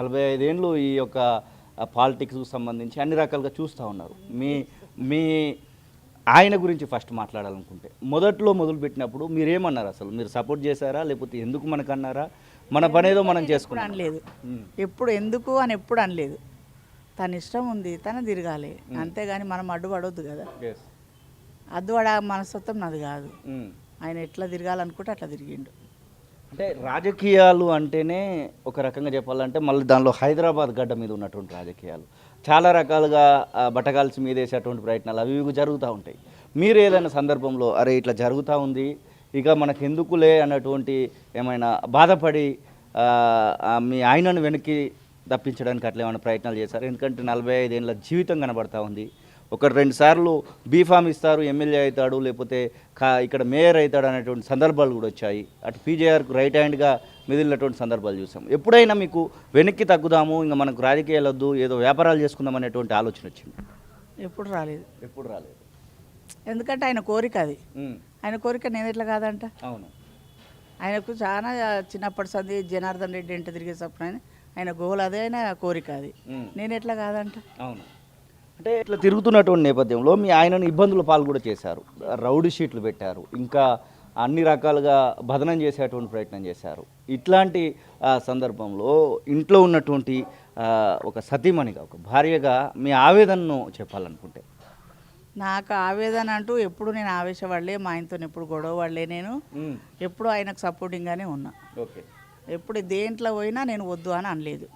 45 ఏళ్ళు ఈ యొక్క పాలిటిక్స్‌కు సంబంధించి అన్ని రకాలుగా చూస్తా ఉన్నారు. మీ మీ ఆయన గురించి ఫస్ట్ మాట్లాడాలనుకుంటే, మొదట్లో మొదలుపెట్టినప్పుడు మీరేమన్నారు అసలు? మీరు సపోర్ట్ చేశారా? లేకపోతే ఎందుకు మనకన్నారా? మన పనేదో మనం ఎప్పుడు చేసుకున్నాం. అనలేదు. హ్మ్. ఎప్పుడు ఎందుకు అని ఎప్పుడు అనలేదు. తన ఇష్టం ఉంది, తను తిరగాలి. అంతేగాని మనం అడ్డుపడొద్దు కదా. యెస్. అడ్డుపడ మనస్తత్వం నాది కాదు. హ్మ్. ఆయన ఎట్లా తిరగాలనుకుంటే అట్లా తిరిగిండు. అంటే రాజకీయాలు అంటేనే ఒక రకంగా చెప్పాలంటే మళ్ళీ దానిలో హైదరాబాద్ గడ్డ మీద ఉన్నటువంటి రాజకీయాలు. చాలా రకాలుగా బటగాల్సి మీదేసేటువంటి ప్రయత్నాలు అవి ఇవి జరుగుతూ ఉంటాయి. మీరు ఏదైనా సందర్భంలో అరే ఇట్లా జరుగుతూ ఉంది, ఇక మనకెందుకులే అన్నటువంటి ఏమైనా బాధపడి మీ ఆయనను వెనక్కి తప్పించడానికి అట్లా ఏమైనా ప్రయత్నాలు చేశారు? ఎందుకంటే 45 ఏళ్ళ జీవితం కనబడతా ఉంది. ఒకటి 2 సార్లు బీఫామ్ ఇస్తారు, ఎమ్మెల్యే అవుతాడు, లేకపోతే ఇక్కడ మేయర్ అవుతాడు అనేటువంటి సందర్భాలు కూడా వచ్చాయి. అటు పీజేఆర్కు రైట్ హ్యాండ్గా మెదిలినటువంటి సందర్భాలు చూసాం. ఎప్పుడైనా మీకు వెనక్కి తగ్గుదాము, ఇంకా మనకు రాజకీయాలు వద్దు, ఏదో వ్యాపారాలు చేసుకుందాం అనేటువంటి ఆలోచన వచ్చింది? ఎప్పుడు రాలేదు. ఎప్పుడు రాలేదు. ఎందుకంటే ఆయన కోరిక అది. ఉమ్, ఆయన కోరిక నేను ఎట్లా కాదంట. అవును. ఆయనకు చాలా చిన్నప్పటి సంది జనార్దన్ రెడ్డి ఇంట తిరిగేటప్పుడు ఆయన గోల్ అదే, ఆయన కోరిక అది. నేను ఎట్లా కాదంట. అవును. అంటే ఇట్లా తిరుగుతున్నటువంటి నేపథ్యంలో మీ ఆయనను ఇబ్బందుల పాలు కూడా చేశారు. రౌడీ షీట్లు పెట్టారు, ఇంకా అన్ని రకాలుగా బదనం చేసేటువంటి ప్రయత్నం చేశారు. ఇట్లాంటి సందర్భంలో ఇంట్లో ఉన్నటువంటి ఒక సతీమణిగా, ఒక భార్యగా మీ ఆవేదనను చెప్పాలనుకుంటే? నాకు ఆవేదన అంటూ ఎప్పుడు నేను ఆవేశపడలే, మా ఆయనతో ఎప్పుడు గొడవ పడలే. నేను ఎప్పుడు ఆయనకు సపోర్టింగ్గానే ఉన్నా. ఓకే. ఎప్పుడు దేంట్లో పోయినా నేను వద్దు అని అనలేదు.